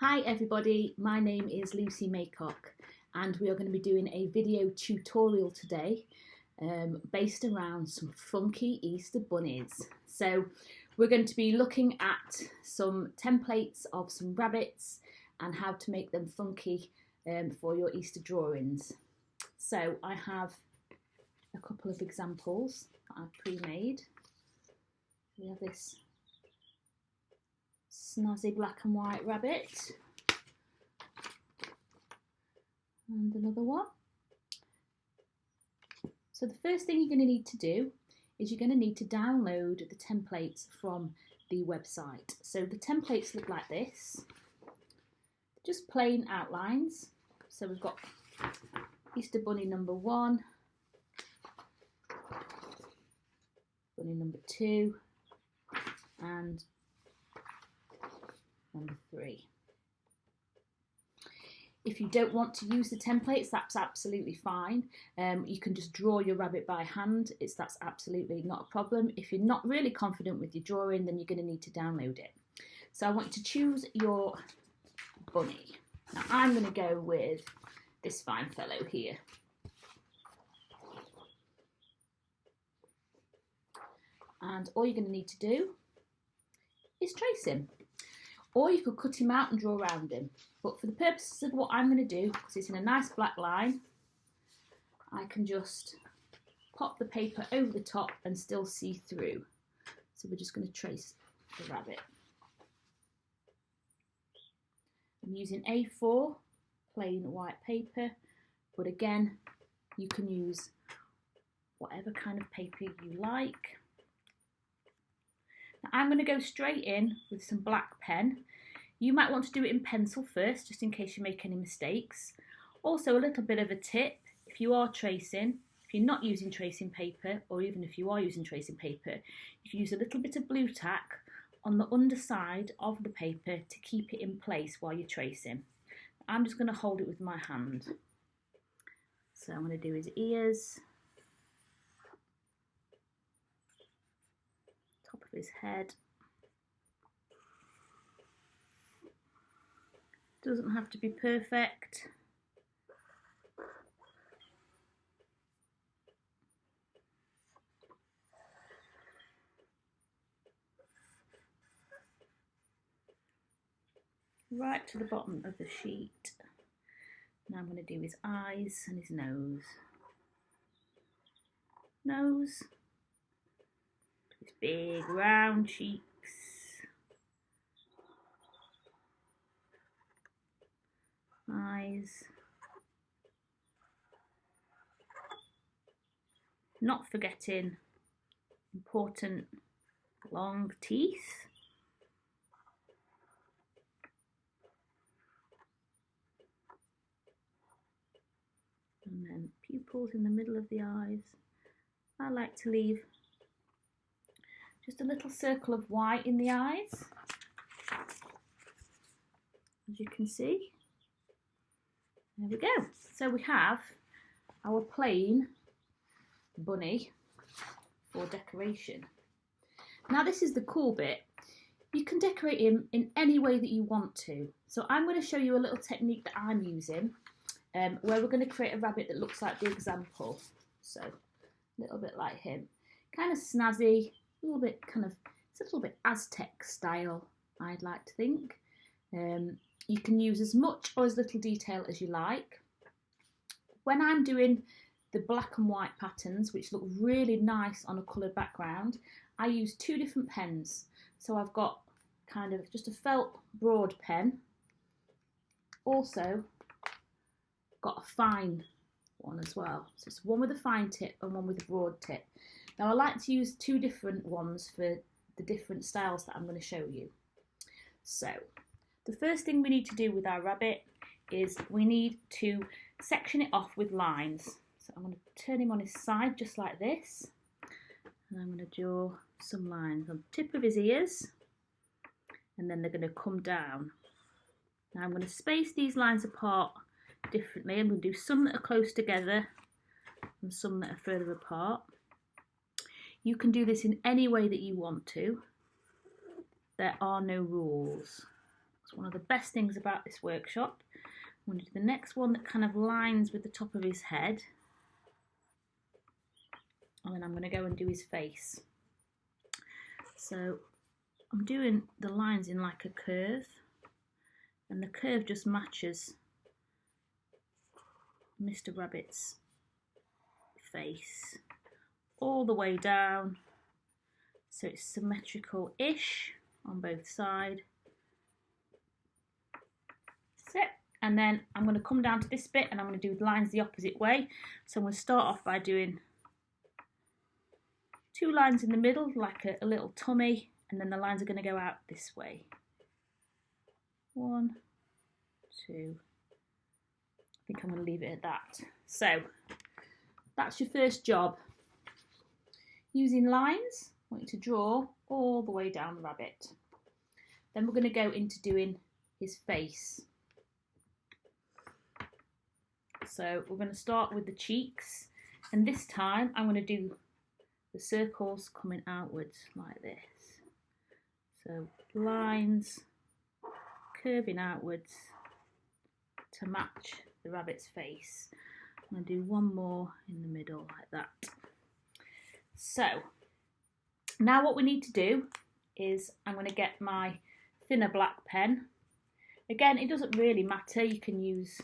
Hi everybody, my name is Lucie Maycock and we are going to be doing a video tutorial today based around some funky Easter bunnies. So we're going to be looking at some templates of some rabbits and how to make them funky for your Easter drawings. So I have a couple of examples that I've pre-made. We have this snazzy black and white rabbit and another one. So the first thing you're going to need to do is you're going to need to download the templates from the website. So the templates look like this, just plain outlines. So we've got Easter bunny number 1, bunny number 2 and number 3. If you don't want to use the templates, that's absolutely fine. You can just draw your rabbit by hand. That's absolutely not a problem. If you're not really confident with your drawing, then you're going to need to download it. So I want you to choose your bunny. Now I'm going to go with this fine fellow here. And all you're going to need to do is trace him. Or you could cut him out and draw around him. But for the purposes of what I'm going to do, because it's in a nice black line, I can just pop the paper over the top and still see through. So we're just going to trace the rabbit. I'm using A4, plain white paper, but again, you can use whatever kind of paper you like. Now I'm going to go straight in with some black pen. You might want to do it in pencil first, just in case you make any mistakes. Also, a little bit of a tip, if you are tracing, if you're not using tracing paper, or even if you are using tracing paper, you can use a little bit of blue tack on the underside of the paper to keep it in place while you're tracing. I'm just going to hold it with my hand. So I'm going to do his ears, top of his head. Doesn't have to be perfect. Right to the bottom of the sheet. Now I'm going to do his eyes and his nose. Nose. His big round cheeks. Eyes. Not forgetting important long teeth. And then pupils in the middle of the eyes. I like to leave just a little circle of white in the eyes, as you can see. There we go. So we have our plain bunny for decoration. Now this is the cool bit. You can decorate him in any way that you want to. So I'm going to show you a little technique that I'm using where we're going to create a rabbit that looks like the example. So a little bit like him. Kind of snazzy, a little bit it's a little bit Aztec style, I'd like to think. You can use as much or as little detail as you like. When I'm doing the black and white patterns, which look really nice on a coloured background, I use 2 different pens. So I've got kind of just a felt broad pen. Also got a fine one as well. So it's one with a fine tip and one with a broad tip. Now I like to use 2 different ones for the different styles that I'm going to show you. So the first thing we need to do with our rabbit is we need to section it off with lines. So I'm going to turn him on his side just like this. And I'm going to draw some lines on the tip of his ears. And then they're going to come down. Now I'm going to space these lines apart differently. I'm going to do some that are close together and some that are further apart. You can do this in any way that you want to. There are no rules. It's one of the best things about this workshop. I'm going to do the next one that kind of lines with the top of his head. And then I'm going to go and do his face. So I'm doing the lines in like a curve. And the curve just matches Mr. Rabbit's face all the way down. So it's symmetrical-ish on both sides. That's it. And then I'm going to come down to this bit and I'm going to do lines the opposite way. So I'm going to start off by doing 2 lines in the middle, like a little tummy, and then the lines are going to go out this way. 1, 2. I think I'm going to leave it at that. So that's your first job. Using lines, I want you to draw all the way down the rabbit. Then we're going to go into doing his face. So we're going to start with the cheeks, and this time I'm going to do the circles coming outwards like this. So lines curving outwards to match the rabbit's face. I'm going to do one more in the middle like that. So now what we need to do is I'm going to get my thinner black pen. Again, it doesn't really matter, you can use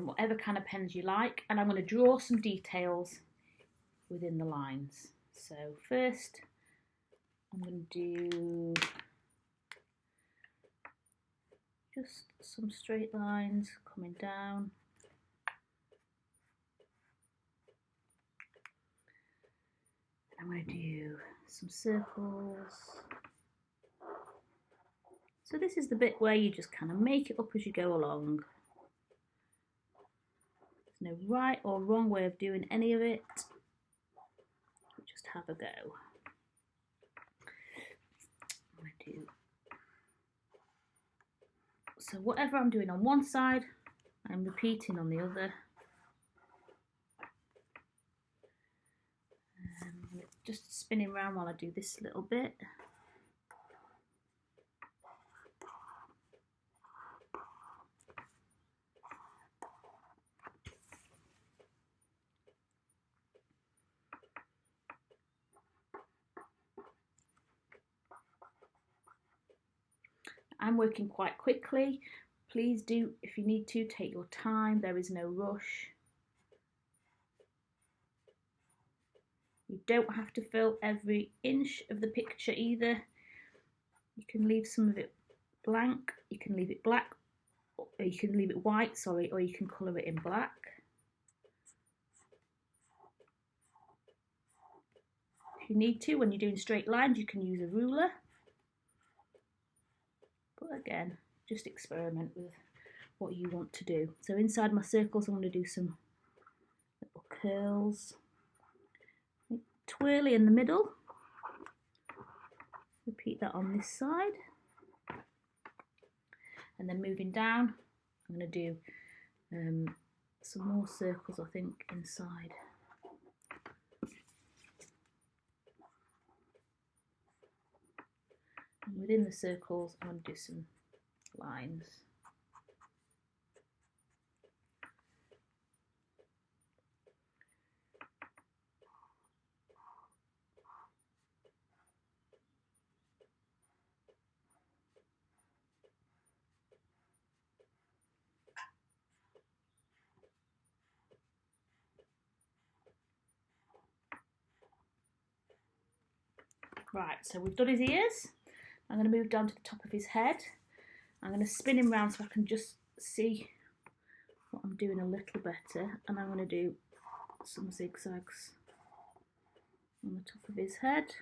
whatever kind of pens you like, and I'm going to draw some details within the lines. So first I'm going to do just some straight lines coming down. I'm going to do some circles. So this is the bit where you just kind of make it up as you go along. There's no right or wrong way of doing any of it. Just have a go. I'm going to do, so whatever I'm doing on one side, I'm repeating on the other. Just spinning around while I do this little bit. I'm working quite quickly. Please do, if you need to, take your time. There is no rush. You don't have to fill every inch of the picture either. You can leave some of it blank, you can leave it black, or you can leave it white, sorry, or you can colour it in black. If you need to, when you're doing straight lines, you can use a ruler. But again, just experiment with what you want to do. So inside my circles, I'm going to do some little curls. Twirly in the middle. Repeat that on this side. And then moving down, I'm going to do some more circles, I think, inside. And within the circles, I'm going to do some lines. Right, so we've done his ears. I'm going to move down to the top of his head. I'm going to spin him round so I can just see what I'm doing a little better. And I'm going to do some zigzags on the top of his head.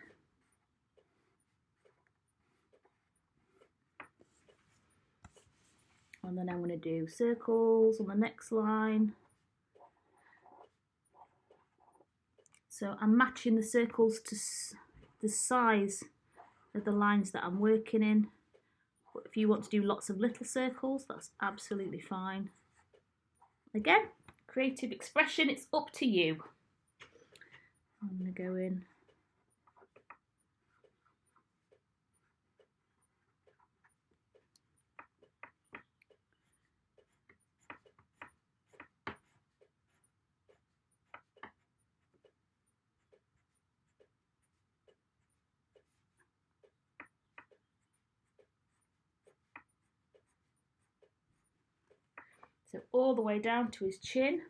And then I'm going to do circles on the next line. So I'm matching the circles to the size of the lines that I'm working in. But if you want to do lots of little circles, that's absolutely fine. Again, creative expression, it's up to you. I'm going to go in. So all the way down to his chin.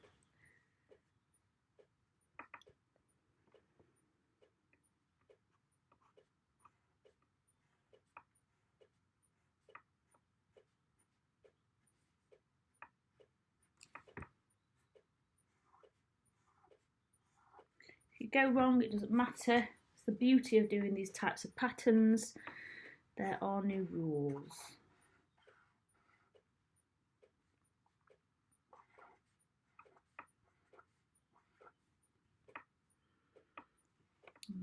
If you go wrong, it doesn't matter. It's the beauty of doing these types of patterns. There are no rules.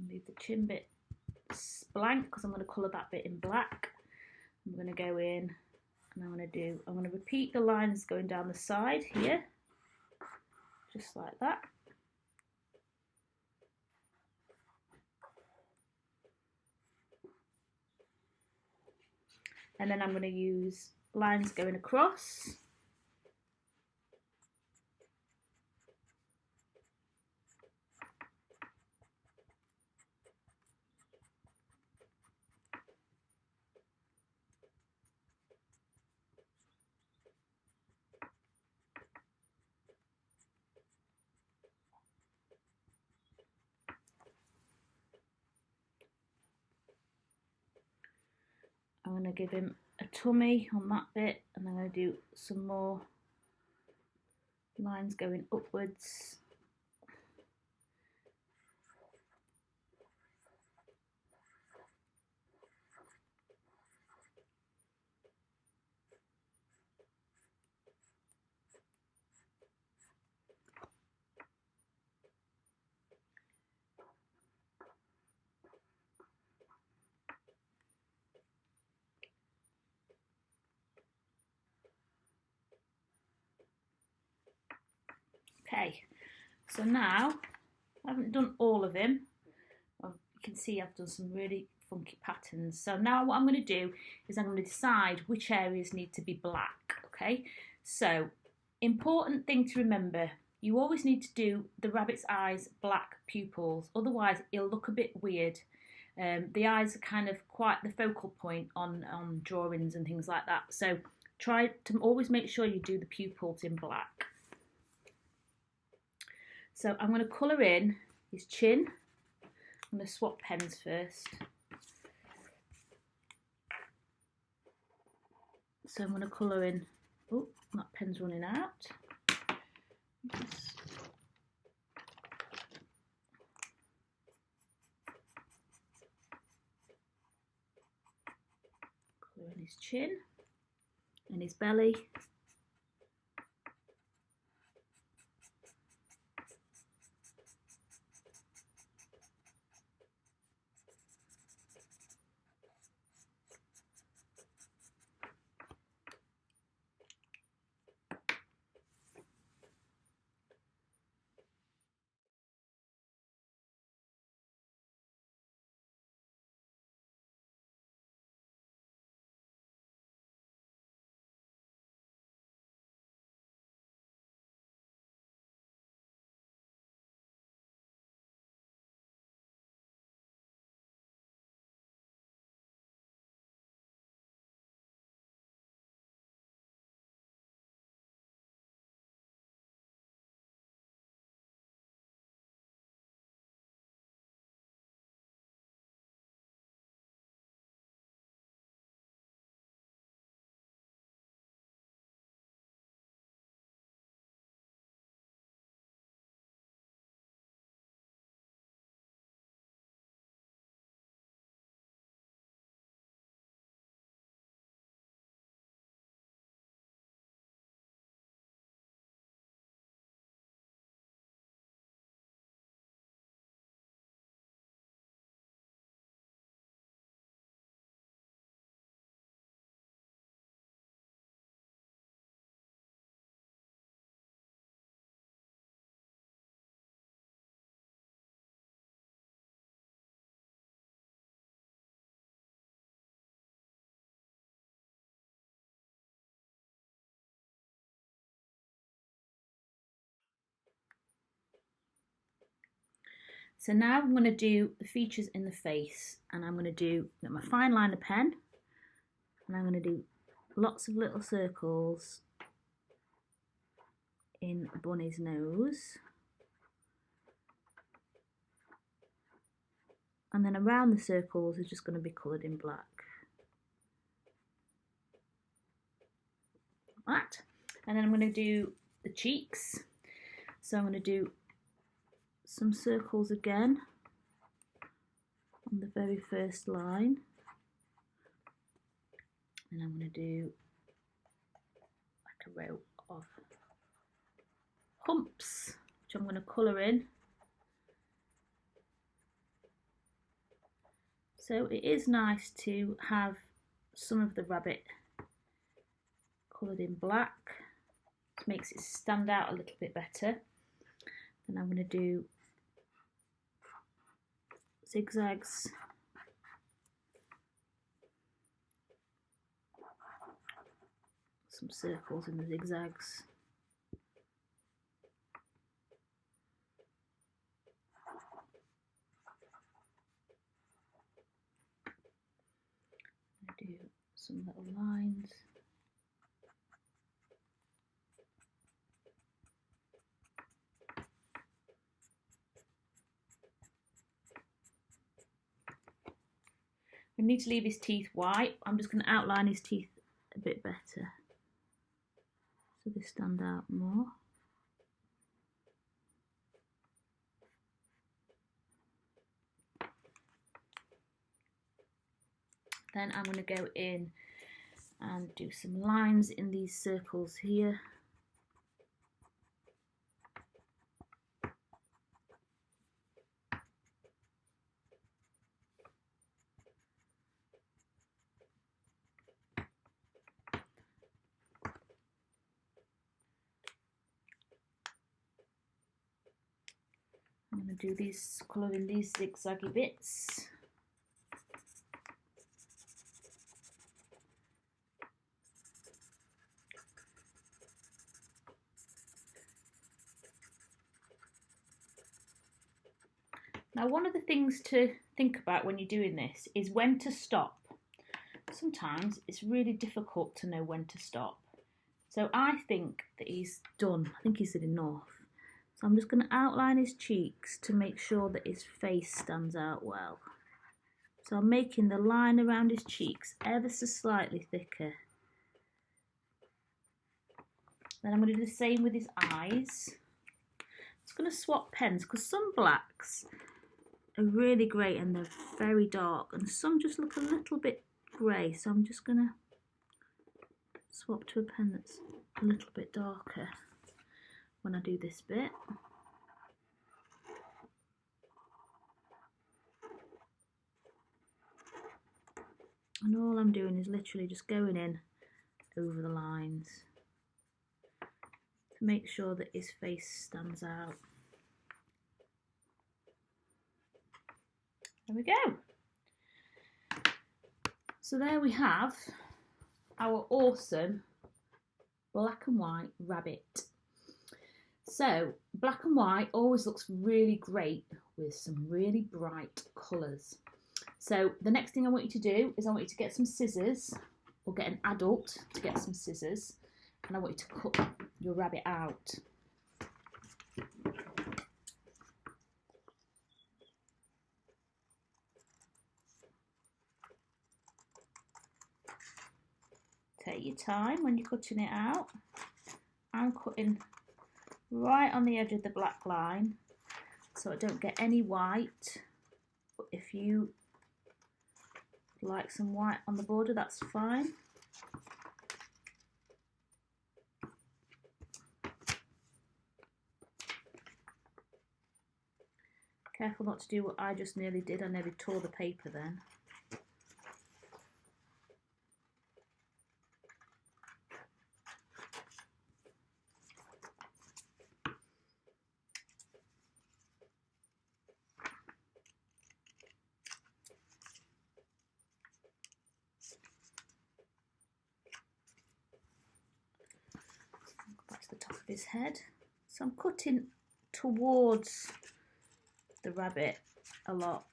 Leave the chin bit blank because I'm going to colour that bit in black. I'm going to go in and I'm going to repeat the lines going down the side here, just like that. And then I'm going to use lines going across. I'm going to give him a tummy on that bit, and I'm going to do some more lines going upwards. Okay, so now I haven't done all of him. Well, you can see I've done some really funky patterns. So now what I'm going to do is I'm going to decide which areas need to be black. Okay, so important thing to remember, you always need to do the rabbit's eyes black pupils, otherwise it'll look a bit weird. The eyes are kind of quite the focal point on drawings and things like that, so try to always make sure you do the pupils in black. So I'm going to colour in his chin. I'm going to swap pens first. So I'm going to colour in, oh, that pen's running out. Just colour in his chin and his belly. So now I'm going to do the features in the face, and I'm going to do my fine liner pen, and I'm going to do lots of little circles in Bunny's nose. And then around the circles is just going to be coloured in black. Like that. And then I'm going to do the cheeks. So I'm going to do some circles again on the very first line. And I'm going to do like a row of humps, which I'm going to colour in. So it is nice to have some of the rabbit coloured in black. It makes it stand out a little bit better. Then I'm going to do zigzags. Some circles in the zigzags. Do some little lines. We need to leave his teeth white. I'm just going to outline his teeth a bit better so they stand out more. Then I'm going to go in and do some lines in these circles here. I'm going to do these, colouring these zigzaggy bits. Now, one of the things to think about when you're doing this is when to stop. Sometimes it's really difficult to know when to stop. So I think that he's done. I think he's done enough. So I'm just going to outline his cheeks to make sure that his face stands out well. So I'm making the line around his cheeks ever so slightly thicker. Then I'm going to do the same with his eyes. I'm just going to swap pens because some blacks are really great and they're very dark, and some just look a little bit grey, so I'm just going to swap to a pen that's a little bit darker when I do this bit. And all I'm doing is literally just going in over the lines to make sure that his face stands out. There we go. So there we have our awesome black and white rabbit. So black and white always looks really great with some really bright colours. So the next thing I want you to do is I want you to get some scissors, or get an adult to get some scissors, and I want you to cut your rabbit out. Take your time when you're cutting it out. I'm cutting right on the edge of the black line so I don't get any white. But if you like some white on the border, that's fine. Careful not to do what I just nearly did. I nearly tore the paper then. Back to the top of his head. So I'm cutting towards the rabbit a lot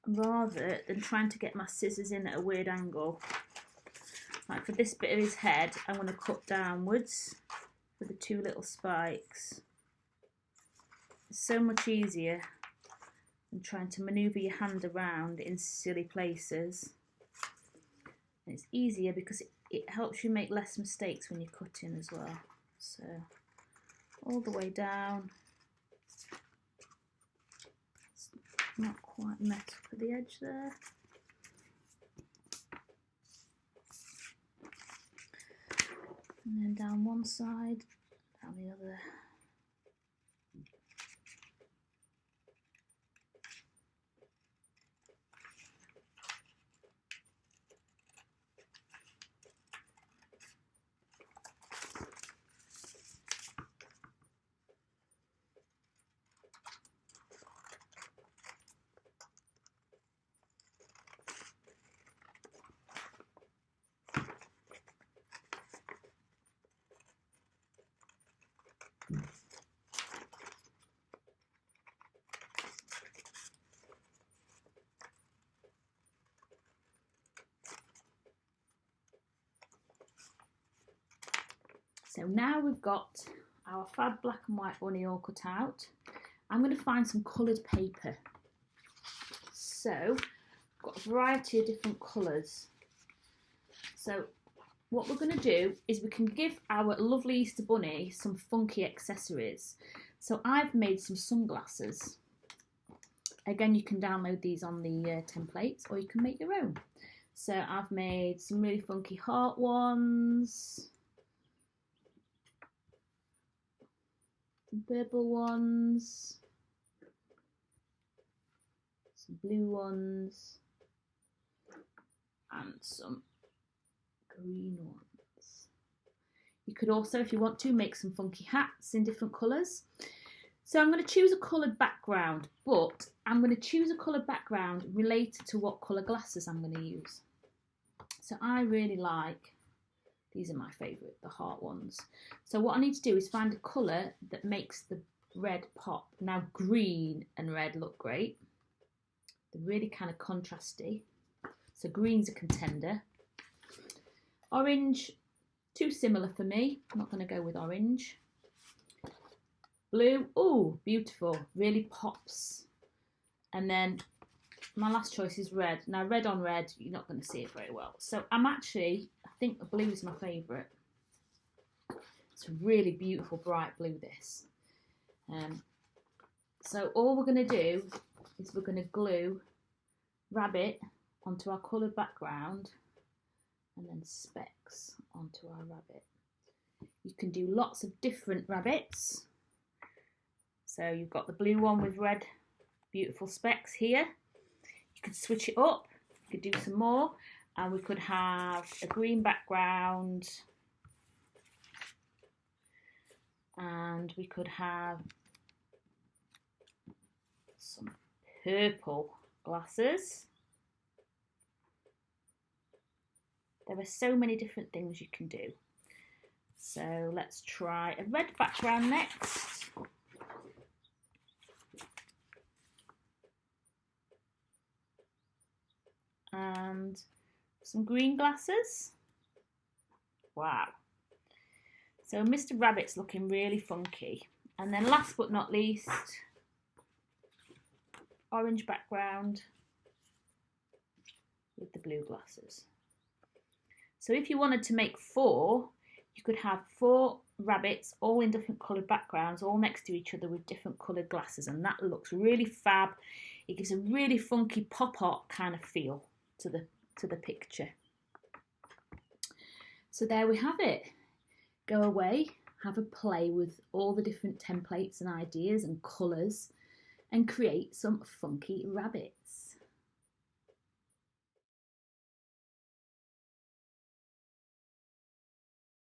rather than trying to get my scissors in at a weird angle. Like for this bit of his head, I'm going to cut downwards with the two little spikes. It's so much easier than trying to manoeuvre your hand around in silly places. And it's easier because it helps you make less mistakes when you're cutting as well. So all the way down. It's not quite met up at the edge there. And then down one side, down the other. So now we've got our fab black and white bunny all cut out. I'm going to find some coloured paper. So I've got a variety of different colours. So what we're going to do is we can give our lovely Easter bunny some funky accessories. So I've made some sunglasses. Again, you can download these on the templates, or you can make your own. So I've made some really funky heart ones, some purple ones, some blue ones, and some green ones. You could also, if you want to, make some funky hats in different colours. So I'm going to choose a coloured background, but I'm going to choose a coloured background related to what colour glasses I'm going to use. So I really like, these are my favourite, the heart ones. So what I need to do is find a colour that makes the red pop. Now green and red look great. They're really kind of contrasty. So green's a contender. Orange, too similar for me. I'm not going to go with orange. Blue, oh, beautiful, really pops. And then my last choice is red. Now red on red, you're not going to see it very well. So I think the blue is my favourite. It's a really beautiful bright blue, this. So all we're going to do is we're going to glue rabbit onto our coloured background and then specks onto our rabbit. You can do lots of different rabbits. So you've got the blue one with red beautiful specks here. You could switch it up, you could do some more, and we could have a green background, and we could have some purple glasses. There are so many different things you can do. So let's try a red background next. And some green glasses. Wow. So Mr. Rabbit's looking really funky. And then last but not least, orange background with the blue glasses. So if you wanted to make 4, you could have 4 rabbits all in different coloured backgrounds, all next to each other with different coloured glasses, and that looks really fab. It gives a really funky pop art kind of feel to the picture. So there we have it. Go away, have a play with all the different templates and ideas and colours, and create some funky rabbits.